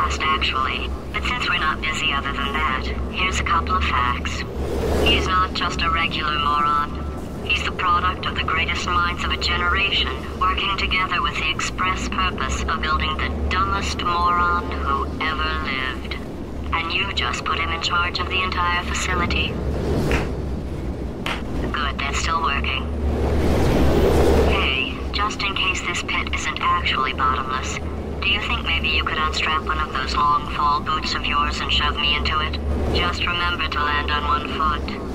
fast, actually. But since we're not busy other than that, here's a couple of facts. He's not just a regular moron. He's the product of the greatest minds of a generation, working together with the express purpose of building the dumbest moron who ever lived. And you just put him in charge of the entire facility. Good, that's still working. Hey, just in case this pit isn't actually bottomless, do you think maybe you could unstrap one of those long fall boots of yours and shove me into it? Just remember to land on one foot.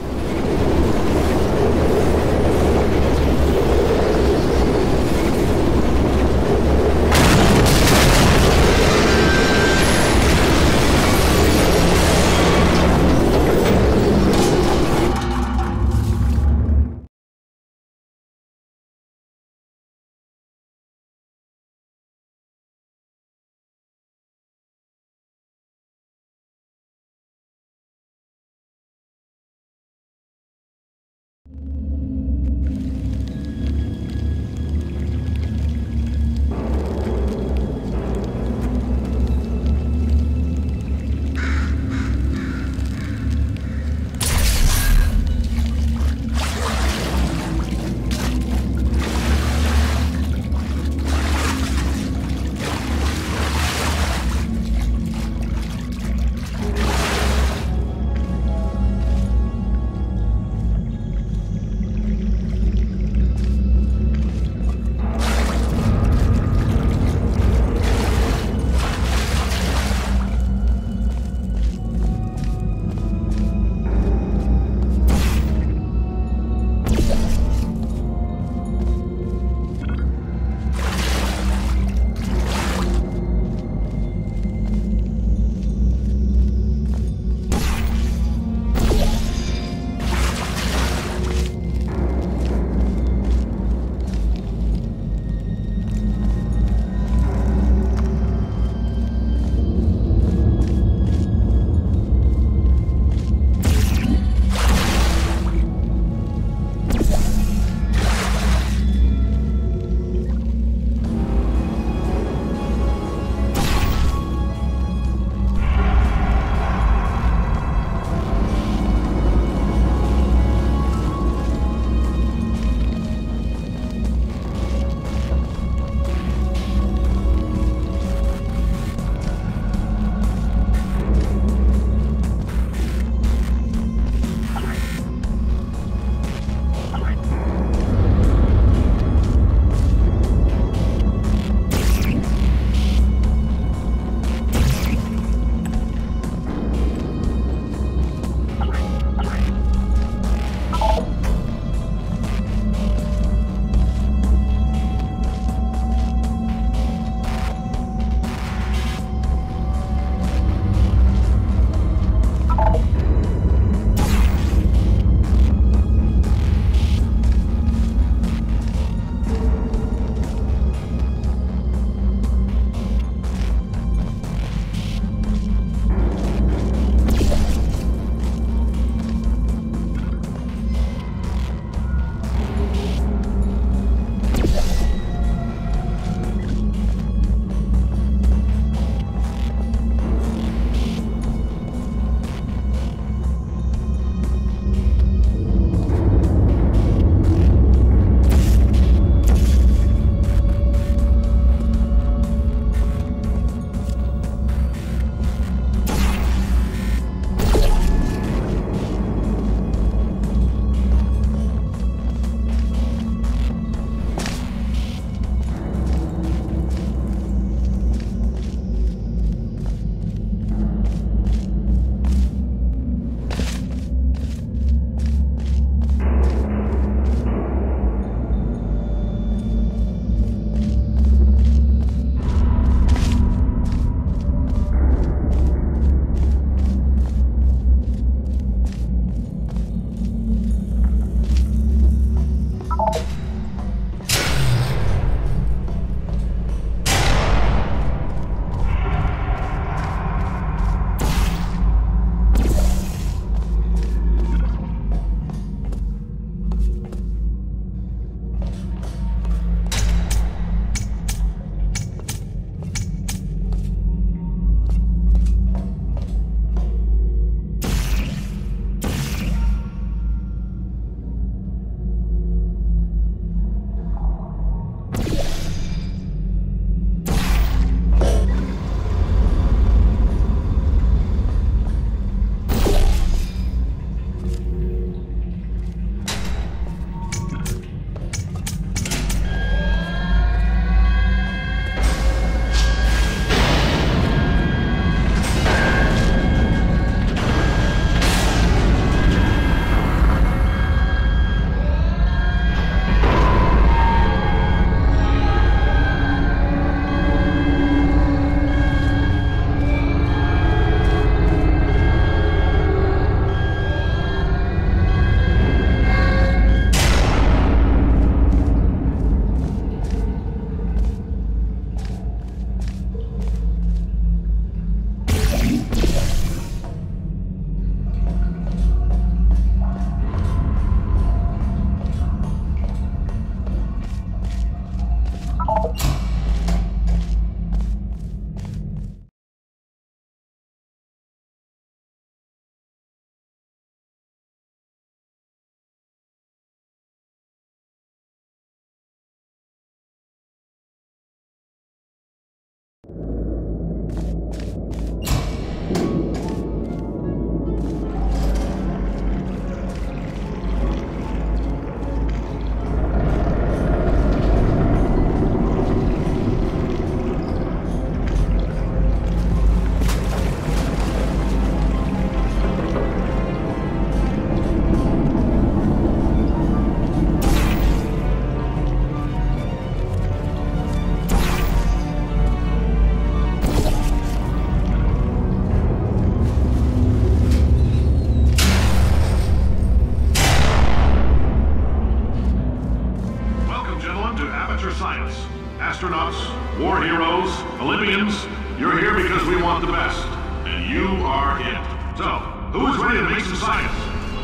test, and you are it. So, who is ready to make some science?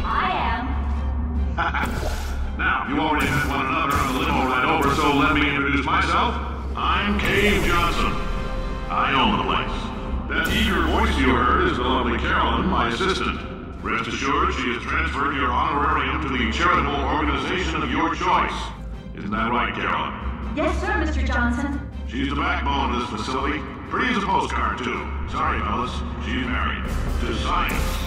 I am. Now, you already met one another on the limo ride over, so let me introduce myself. I'm Cave Johnson. I own the place. That eager voice you heard is the lovely Carolyn, my assistant. Rest assured, she has transferred your honorarium to the charitable organization of your choice. Isn't that right, Carolyn? Yes, sir, Mr. Johnson. She's the backbone of this facility. Pretty as a postcard, too. Sorry, fellas. She's married to science.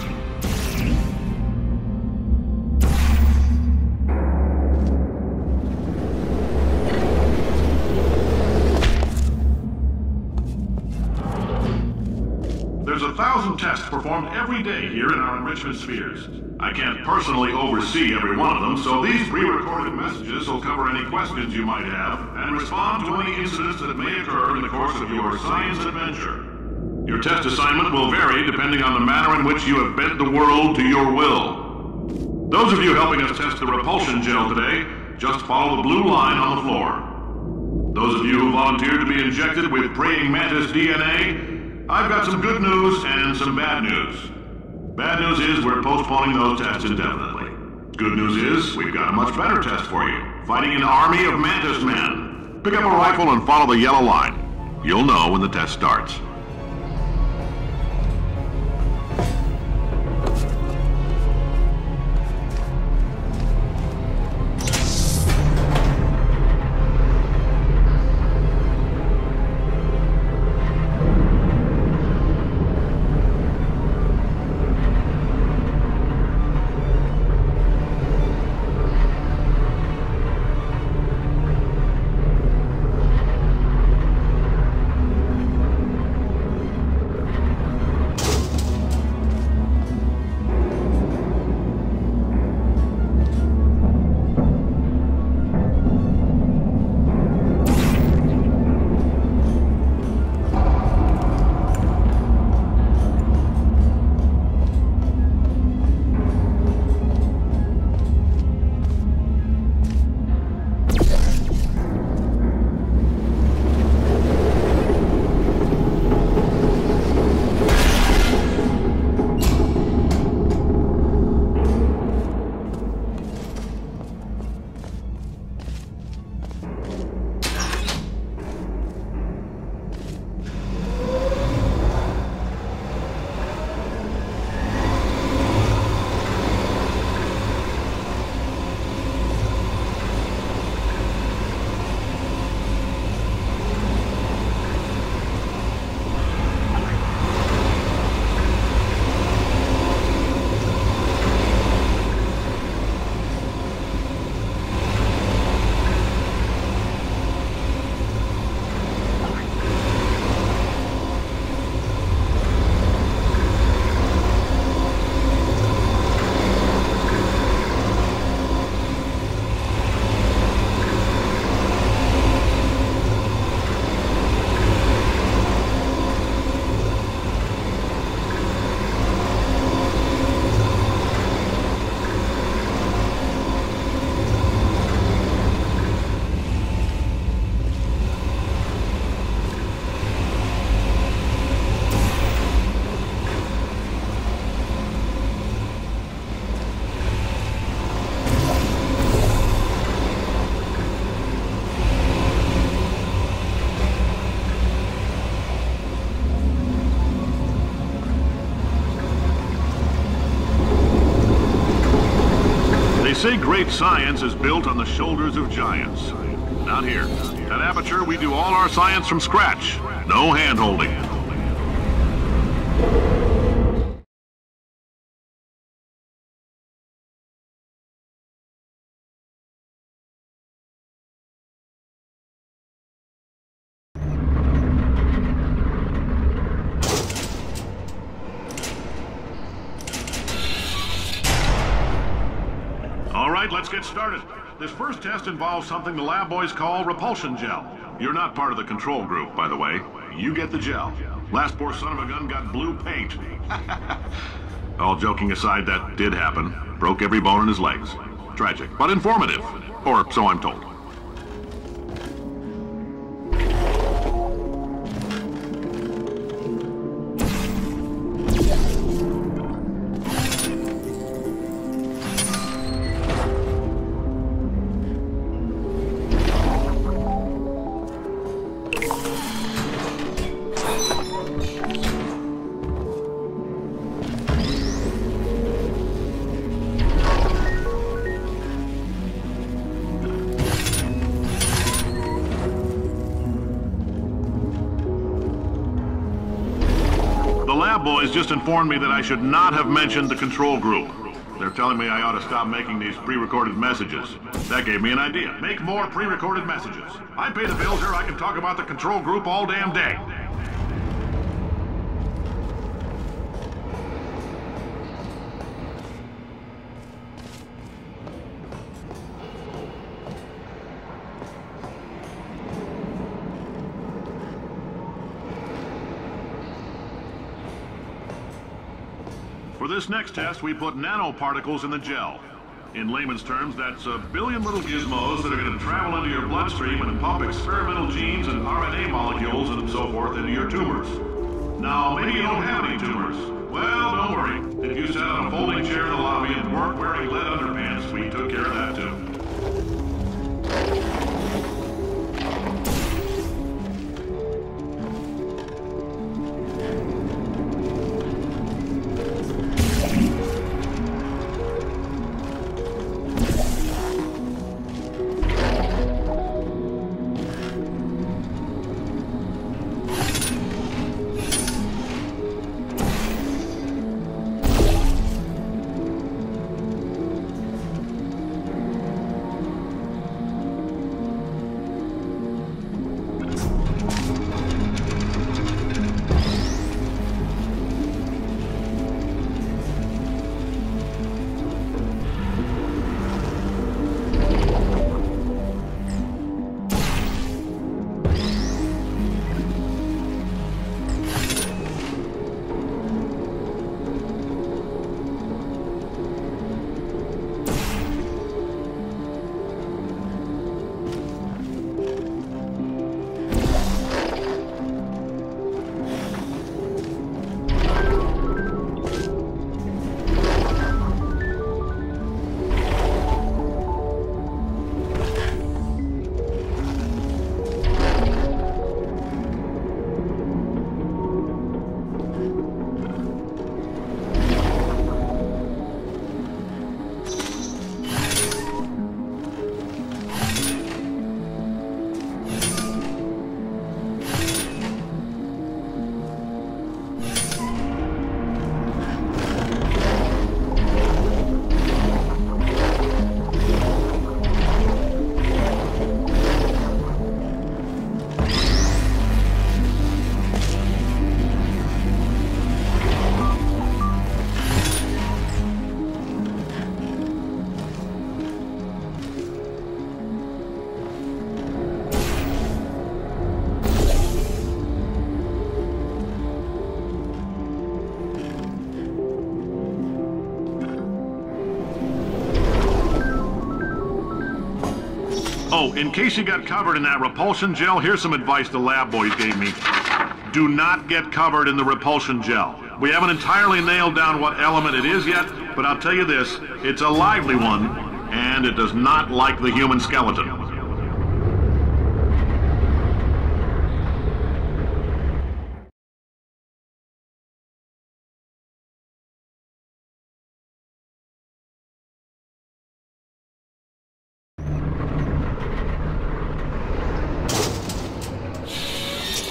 There's 1,000 tests performed every day here in our enrichment spheres. I can't personally oversee every one of them, so these pre-recorded messages will cover any questions you might have and respond to any incidents that may occur in the course of your science adventure. Your test assignment will vary depending on the manner in which you have bent the world to your will. Those of you helping us test the repulsion gel today, just follow the blue line on the floor. Those of you who volunteered to be injected with praying mantis DNA, I've got some good news and some bad news. Bad news is we're postponing those tests indefinitely. Good news is we've got a much better test for you. Fighting an army of mantis men. Pick up a rifle and follow the yellow line. You'll know when the test starts. They say great science is built on the shoulders of giants. Not here. At Aperture, we do all our science from scratch. No hand-holding. All right, let's get started. This first test involves something the lab boys call repulsion gel. You're not part of the control group, by the way. You get the gel. Last poor son of a gun got blue paint. All joking aside, that did happen. Broke every bone in his legs. Tragic, but informative. Or so I'm told. lab boys just informed me that I should not have mentioned the control group. They're telling me I ought to stop making these pre-recorded messages. That gave me an idea. Make more pre-recorded messages. I pay the bills here, I can talk about the control group all damn day. For this next test, we put nanoparticles in the gel. In layman's terms, that's a billion little gizmos that are going to travel into your bloodstream and pump experimental genes and RNA molecules and so forth into your tumors. Now, maybe you don't have any tumors. Well, don't worry. If you sat on a folding chair in the lobby and weren't wearing lead underpants, we took care of that too. Oh, in case you got covered in that repulsion gel, here's some advice the lab boys gave me. Do not get covered in the repulsion gel. We haven't entirely nailed down what element it is yet, but I'll tell you this, it's a lively one, and it does not like the human skeleton.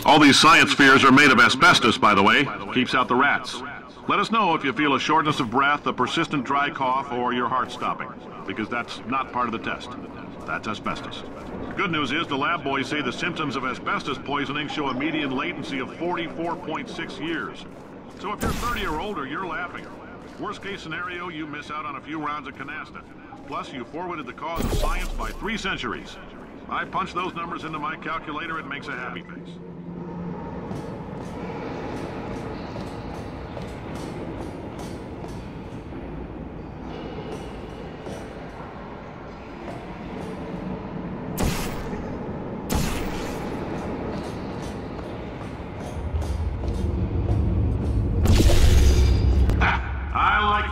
All these science spheres are made of asbestos, by the way. Keeps out the rats. Let us know if you feel a shortness of breath, a persistent dry cough, or your heart stopping, because that's not part of the test. That's asbestos. Good news is the lab boys say the symptoms of asbestos poisoning show a median latency of 44.6 years. So if you're 30 or older, you're laughing. Worst case scenario, you miss out on a few rounds of canasta. Plus, you forwarded the cause of science by 3 centuries. I punch those numbers into my calculator, it makes a happy face.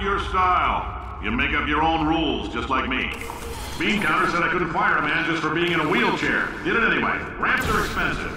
Your style. You make up your own rules, just like me. Bean Counter said I couldn't fire a man just for being in a wheelchair. Did it anyway. Ramps are expensive.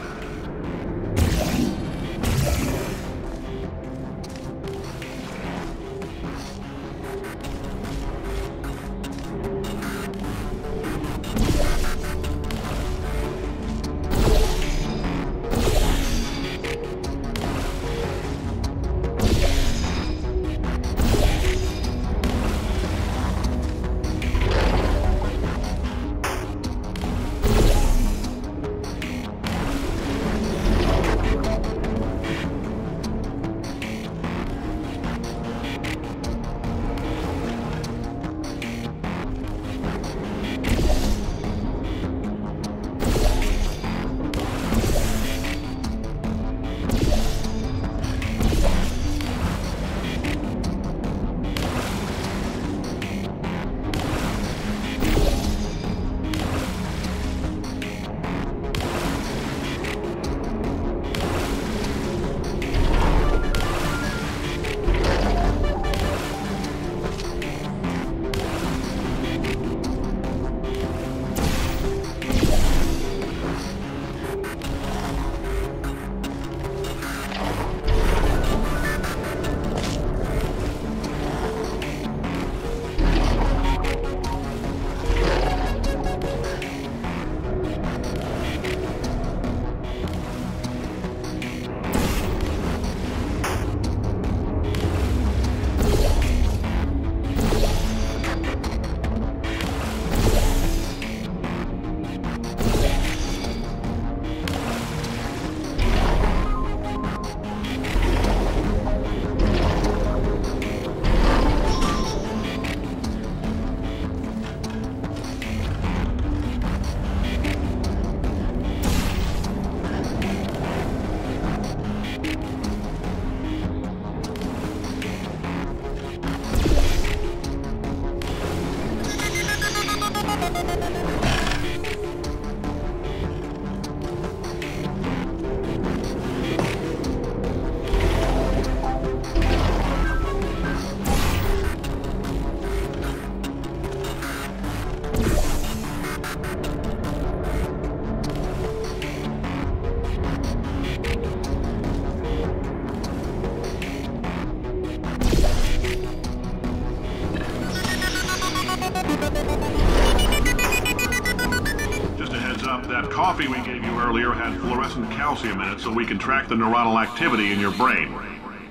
coffee we gave you earlier had fluorescent calcium in it so we can track the neuronal activity in your brain.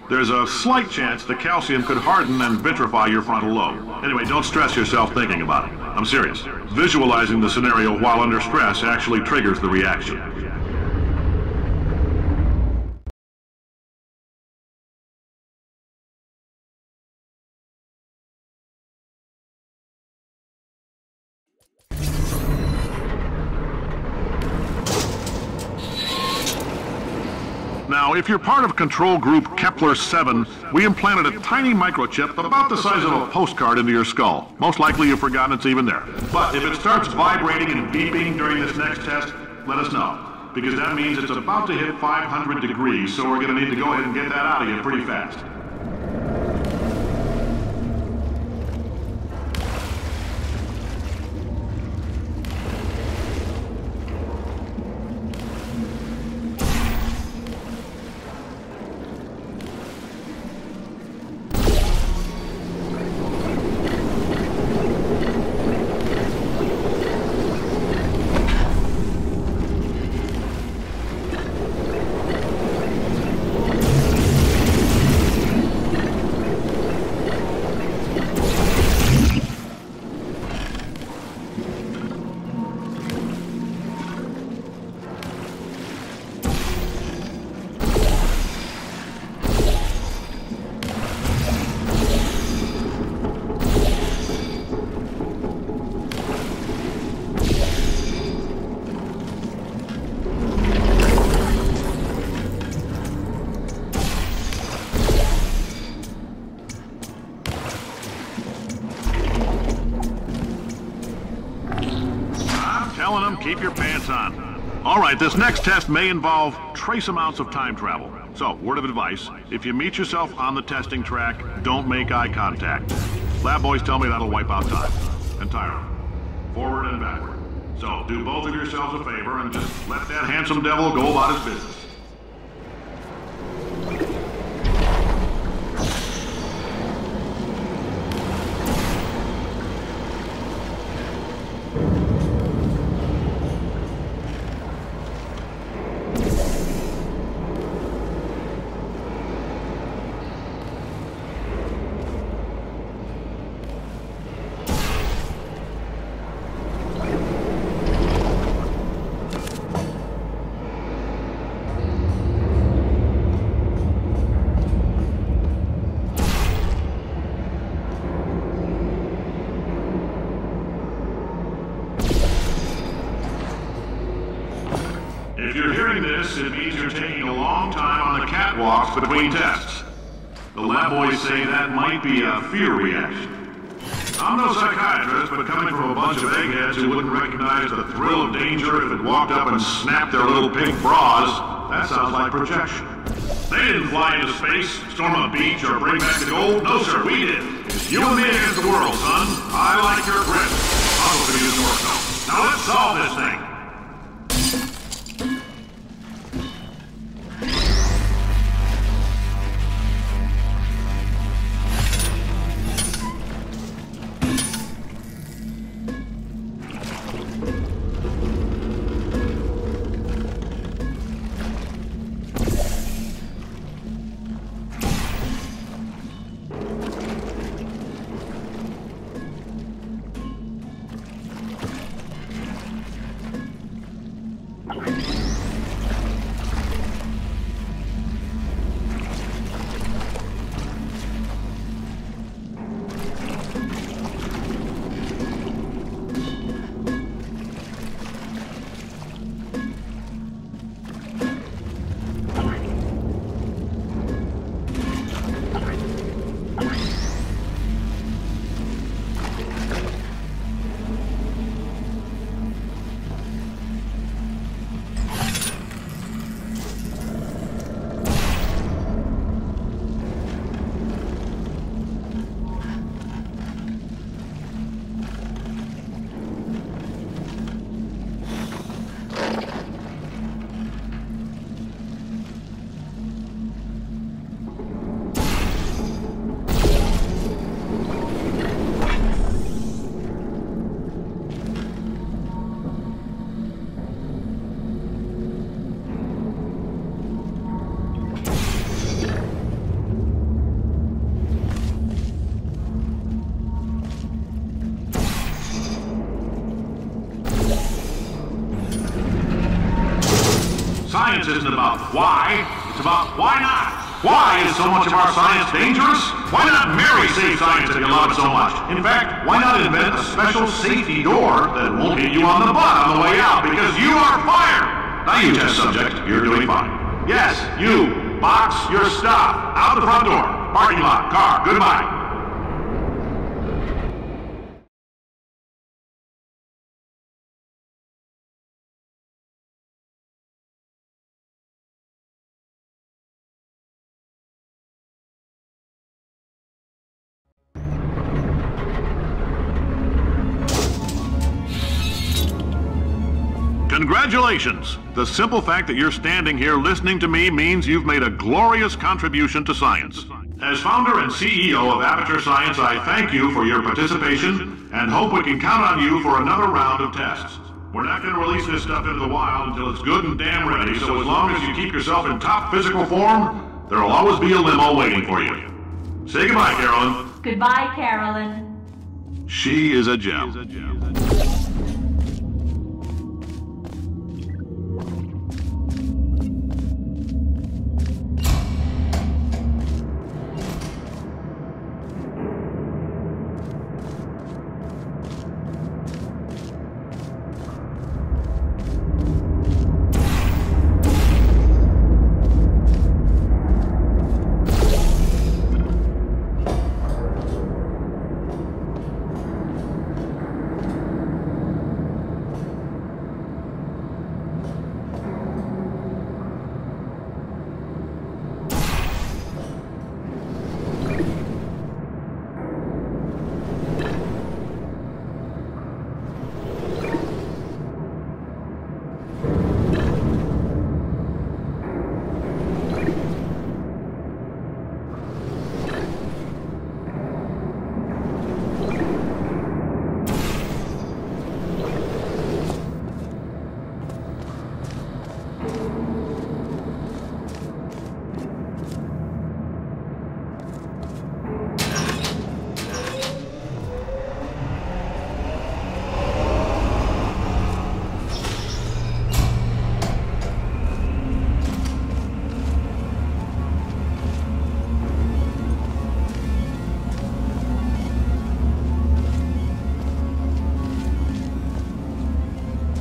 There's a slight chance the calcium could harden and vitrify your frontal lobe. Anyway, don't stress yourself thinking about it. I'm serious. Visualizing the scenario while under stress actually triggers the reaction. Now, if you're part of control group Kepler-7, we implanted a tiny microchip about the size of a postcard into your skull. Most likely you've forgotten it's even there. But if it starts vibrating and beeping during this next test, let us know. Because that means it's about to hit 500 degrees, so we're going to need to go ahead and get that out of you pretty fast. Keep your pants on. All right, this next test may involve trace amounts of time travel. So, word of advice, if you meet yourself on the testing track, don't make eye contact. Lab boys tell me that'll wipe out time. Entirely. Forward and backward. So, do both of yourselves a favor and just let that handsome devil go about his business. If you're hearing this, it means you're taking a long time on the catwalks between tests. The lab boys say that might be a fear reaction. I'm no psychiatrist, but coming from a bunch of eggheads who wouldn't recognize the thrill of danger if it walked up and snapped their little pink bras, that sounds like projection. They didn't fly into space, storm a beach, or bring back the gold. No, sir, we did. It's you and me against the world, son. I like your grit. I'll go do this work, though. Now let's solve this thing. about why, it's about why not. Why is so much of our science dangerous? Why not marry safe science if you love it so much? In fact, why not invent a special safety door that won't hit you on the butt on the way out because you are fired? Now you test subject, you're doing fine. Yes, you, box your stuff. Out the front door. Parking lot, car, goodbye. Congratulations! The simple fact that you're standing here listening to me means you've made a glorious contribution to science. As founder and CEO of Aperture Science, I thank you for your participation and hope we can count on you for another round of tests. We're not going to release this stuff into the wild until it's good and damn ready, so as long as you keep yourself in top physical form, there'll always be a limo waiting for you. Say goodbye, Carolyn. Goodbye, Carolyn. She is a gem.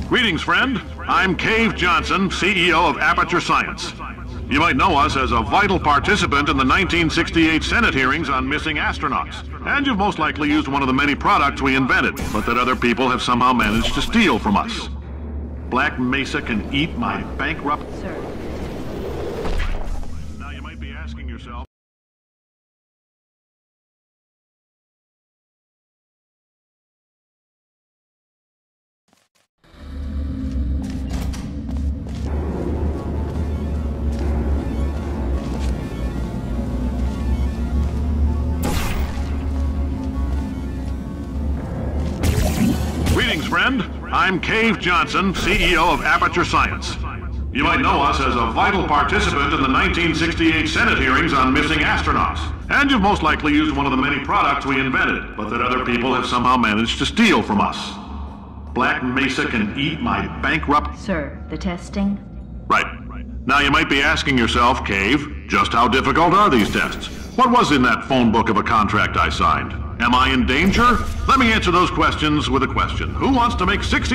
Greetings, friend. I'm Cave Johnson, CEO of Aperture Science. You might know us as a vital participant in the 1968 Senate hearings on missing astronauts. And you've most likely used one of the many products we invented, but that other people have somehow managed to steal from us. Black Mesa can eat my bankrupt... Sir. Now you might be asking yourself... Greetings, friend. I'm Cave Johnson, CEO of Aperture Science. You might know us as a vital participant in the 1968 Senate hearings on missing astronauts. And you've most likely used one of the many products we invented, but that other people have somehow managed to steal from us. Black Mesa can eat my bankrupt... Sir, the testing? Right. Now you might be asking yourself, Cave, just how difficult are these tests? What was in that phone book of a contract I signed? Am I in danger? Let me answer those questions with a question. Who wants to make $60?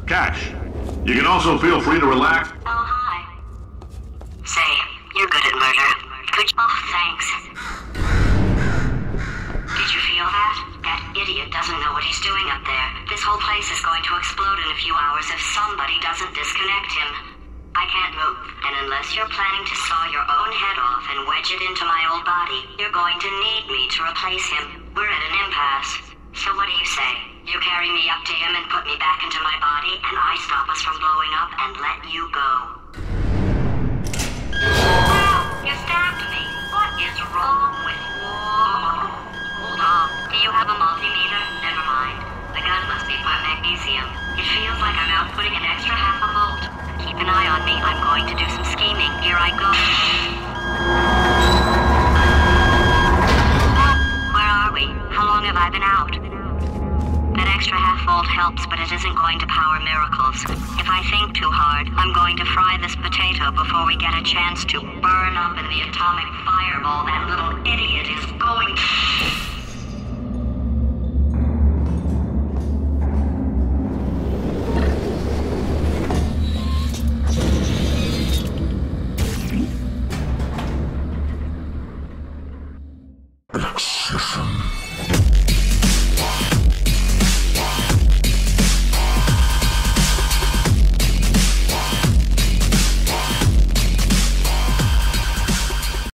Cash. You can also feel free to relax. Oh, hi. Say, you're good at murder. Could you... Oh, thanks. Did you feel that? That idiot doesn't know what he's doing up there. This whole place is going to explode in a few hours if somebody doesn't disconnect him. I can't move, and unless you're planning to saw your own head off and wedge it into my old body, you're going to need me to replace him. We're at an impasse. So what do you say? You carry me up to him and put me back into my body, and I stop us from blowing up and let you go. Ow! You stabbed me. What is wrong with you? Hold on. Do you have a multimeter? Never mind. The gun must be part magnesium. It feels like I'm outputting an extra half a volt. Keep an eye on me. I'm going to do some scheming. Here I go. Where are we? How long have I been out? That extra half volt helps, but it isn't going to power miracles. If I think too hard, I'm going to fry this potato so before we get a chance to burn up in the atomic fireball that little idiot is going to...